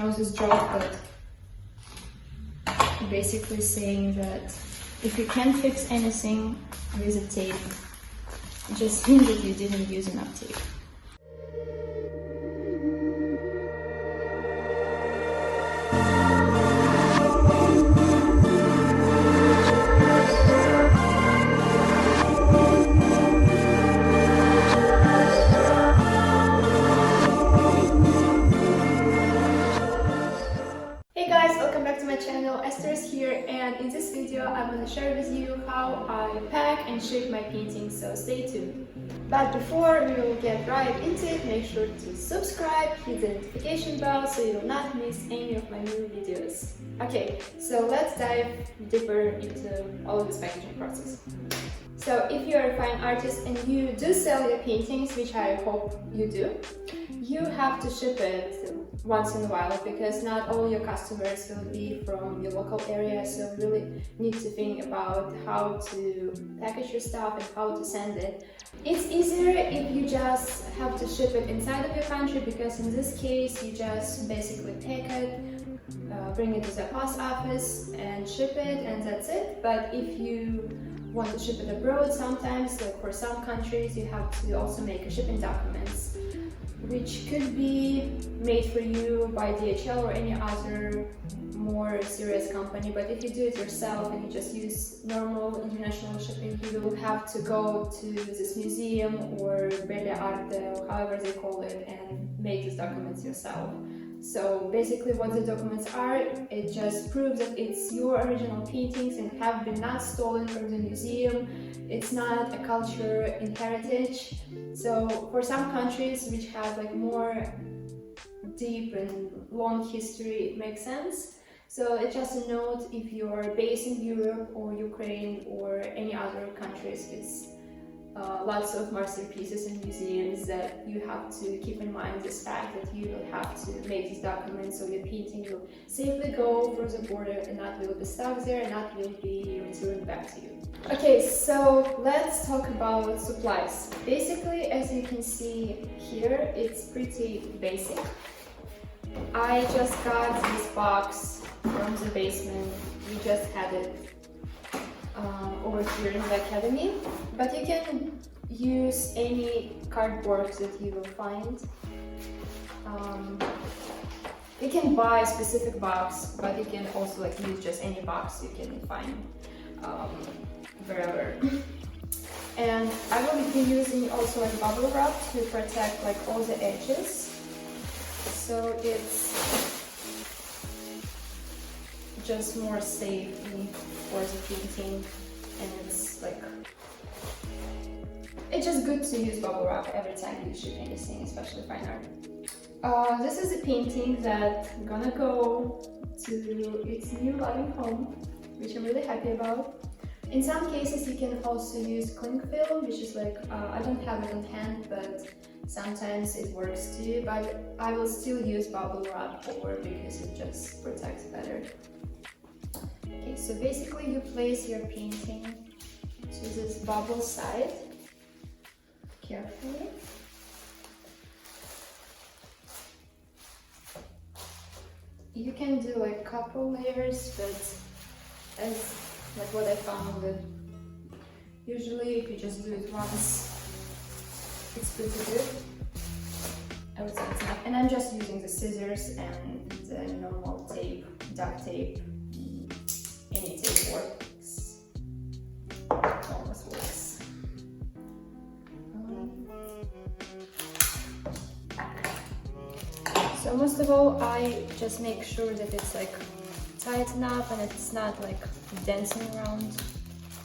knows this joke, but basically saying that if you can't fix anything with a tape, it just means that you didn't use enough tape. Hey guys, welcome back to my channel. Esther is here, and in this video I'm going to share with you how I pack and ship my paintings, so stay tuned. But before we will get right into it, make sure to subscribe, hit the notification bell so you will not miss any of my new videos. Okay, so let's dive deeper into all of this packaging process. So if you are a fine artist and you do sell your paintings, which I hope you do, you have to ship it once in a while because not all your customers will be from your local area, so you really need to think about how to package your stuff and how to send it. It's easier if you just have to ship it inside of your country, because in this case you just basically take it, bring it to the post office and ship it, and that's it. But if you want to ship it abroad, sometimes, like for some countries, you have to also make a shipping documents, which could be made for you by DHL or any other more serious company. But if you do it yourself and you just use normal international shipping, you will have to go to this museum or Belle Arte, or however they call it, and make these documents yourself. So basically what the documents are, it just proves that it's your original paintings and have been not stolen from the museum. It's not a culture and heritage. So for some countries which have like more deep and long history, it makes sense. So it's just a note if you're based in Europe or Ukraine or any other countries. It's lots of masterpieces and museums that you have to keep in mind this fact that you will have to make these documents so your painting will safely go through the border and not will be stuck there and not will be returned back to you. Okay, so let's talk about supplies. Basically, as you can see here, it's pretty basic. I just got this box from the basement. We just had it over here in the academy, but you can use any cardboard that you will find. You can buy a specific box, but you can also like use just any box you can find wherever. And I will be using also like bubble wrap to protect like all the edges, so it's just more safe for the painting. And it's like, it's just good to use bubble wrap every time you shoot anything, especially fine art. This is a painting that's gonna go to its new loving home, which I'm really happy about. In some cases you can also use cling film, which is like, I don't have it on hand, but sometimes it works too, but I will still use bubble wrap over because it just protects better. Okay, so basically you place your painting to this bubble side carefully. You can do like couple layers, but as like what I found, that usually if you just do it once, it's pretty good. I would say it's not. And I'm just using the scissors and the normal tape, duct tape. Any tape works. It almost works. So most of all, I just make sure that it's like tight enough and it's not like dancing around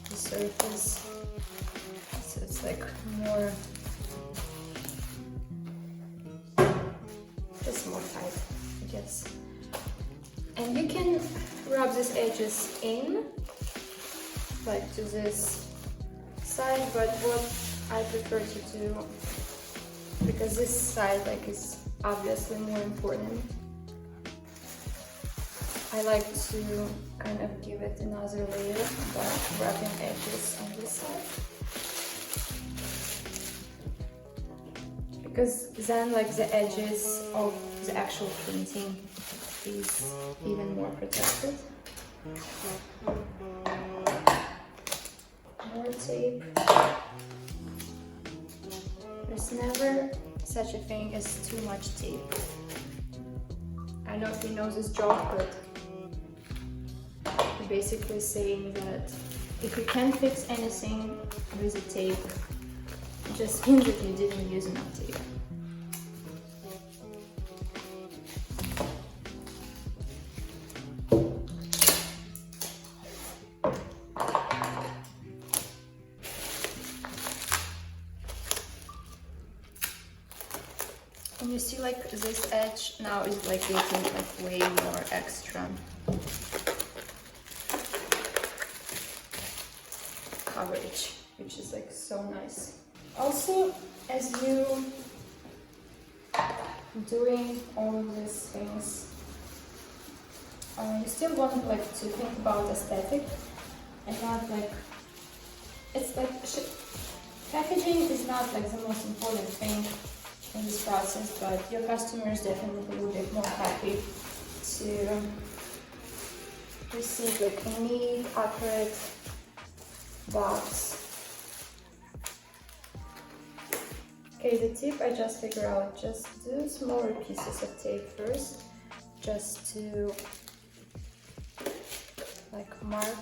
the surface. So it's like more, just more tight, I guess. And you can rub these edges in, like to this side, but what I prefer to do, because this side like is obviously more important, I like to kind of give it another layer by rubbing edges on this side. Because then like the edges of the actual painting is even more protected. More tape. There's never such a thing as too much tape. I don't know if you know this joke, but you're basically saying that if you can't fix anything with a tape, it just means that you didn't use enough tape. And you see, like, this edge now is like getting like way more extra coverage, which is like so nice. Also, as you doing all of these things, you still want like to think about aesthetic and not like, it's like packaging is not like the most important thing in this process, but your customers definitely will be more happy to receive like a neat, accurate box. Okay, the tip I just figured out, just do smaller pieces of tape first, just to like mark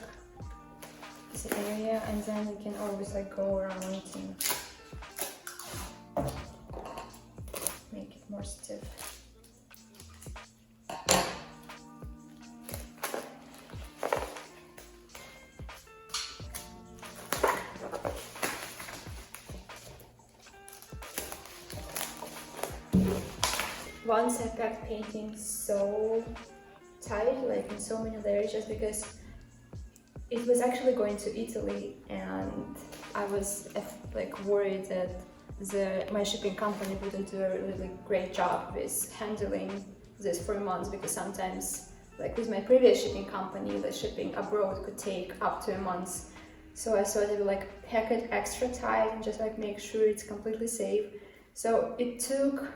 this area, and then you can always like go around and make it more stiff. Once I packed painting so tight, like in so many layers, just because it was actually going to Italy, and I was like worried that my shipping company wouldn't do a really great job with handling this for months, because sometimes, like with my previous shipping company, the shipping abroad could take up to a month. So I thought I would like pack it extra tight and just like make sure it's completely safe. So it took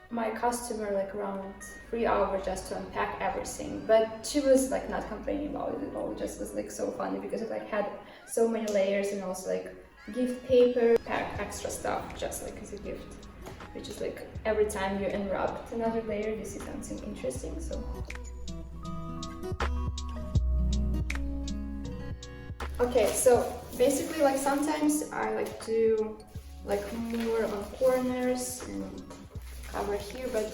my customer like around 3 hours just to unpack everything, but she was like not complaining about it at all. It just was like so funny because it like had so many layers, and also like gift paper, pack extra stuff just like as a gift, which is like every time you unwrap another layer you see something interesting. So okay, so basically like sometimes I like to like more on corners and cover here, but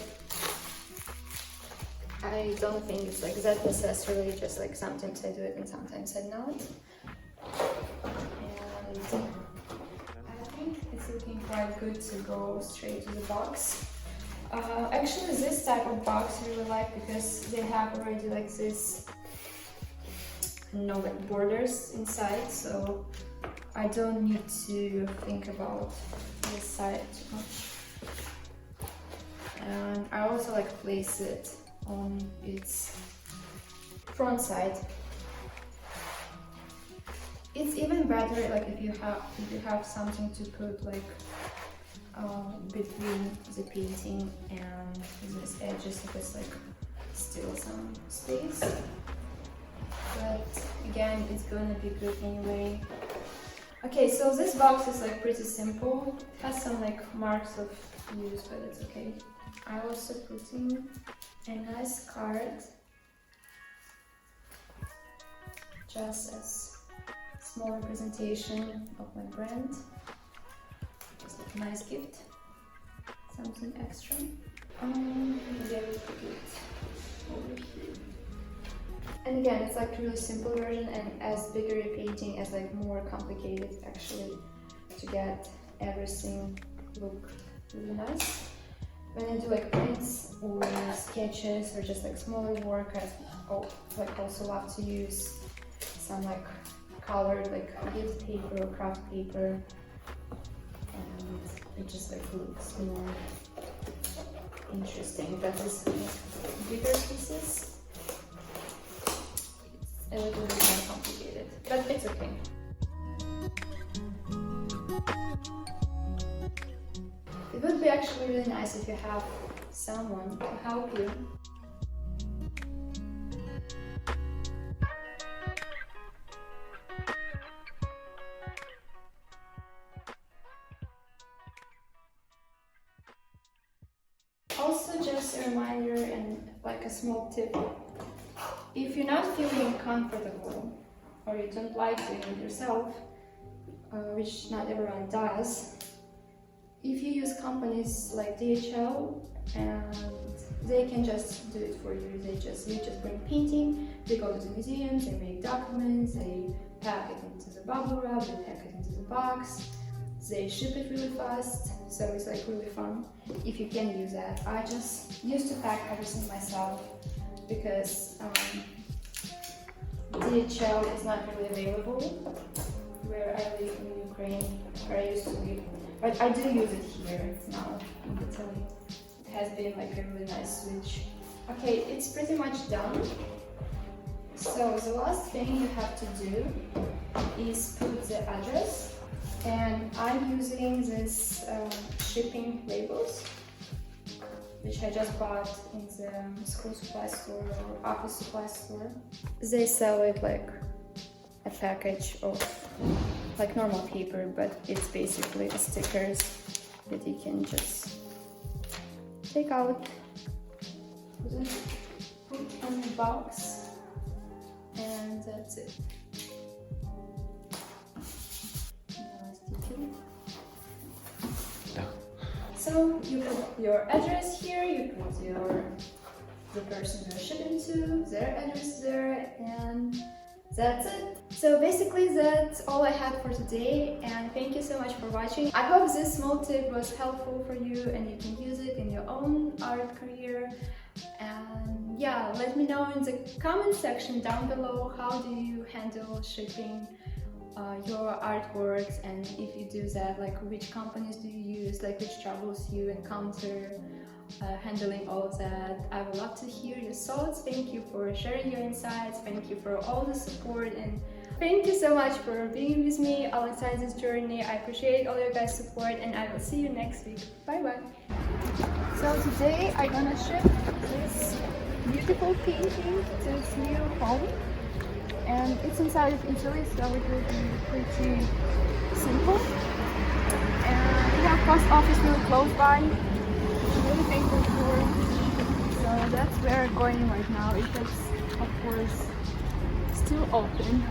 I don't think it's like that necessarily, just like sometimes I do it and sometimes I not. And I think it's looking quite good to go straight to the box. Actually this type of box I really like because they have already like this, you know, like borders inside, so I don't need to think about this side too much. And I also like place it on its front side. It's even better like if you have something to put like between the painting and these edges, if it's like still some space. But again, it's gonna be good anyway. Okay, so this box is like pretty simple. It has some like marks of use, but it's okay. I also put in a nice card just as small representation of my brand. Just like a nice gift, something extra. Maybe I will put it over here. And again, it's like a really simple version, and as bigger you're painting, as like more complicated actually to get everything look really nice. When I do like prints or sketches or just like smaller work, I also love to use some like colored like gift paper or craft paper, and it just like looks more interesting. But with bigger pieces, it's a little bit more complicated, but it's okay. It would be actually really nice if you have someone to help you like a small tip. If you're not feeling comfortable or you don't like doing it yourself, which not everyone does, if you use companies like DHL, and they can just do it for you. You just bring painting, they go to the museums, they make documents, they pack it into the bubble wrap, they pack it into the box, they ship it really fast, so it's like really fun if you can use that. I just used to pack everything myself because DHL is not really available where I live in Ukraine, where I used to live, but I do use it here now in Italy. It has been like a really nice switch. Okay, it's pretty much done. So the last thing you have to do is put the address, and I'm using this shipping labels, which I just bought in the school supply store or office supply store. They sell it like a package of like normal paper, but it's basically the stickers that you can just take out, put on the box, and that's it. So you put your address here, you put the person you're shipping to, their address there, and that's it. So basically that's all I had for today, and thank you so much for watching. I hope this small tip was helpful for you and you can use it in your own art career. And yeah, let me know in the comment section down below, how do you handle shipping your artworks, and if you do that, like which companies do you use, like which troubles you encounter handling all of that. I would love to hear your thoughts. Thank you for sharing your insights, thank you for all the support, and thank you so much for being with me alongside this journey. I appreciate all your guys' support, and I will see you next week. Bye bye. So today I'm gonna ship this beautiful painting to its new home, and it's inside of Italy, so it will be pretty simple. And we have post office really close by, which I'm really thankful for. So that's where we're going right now. It is, of course, still open.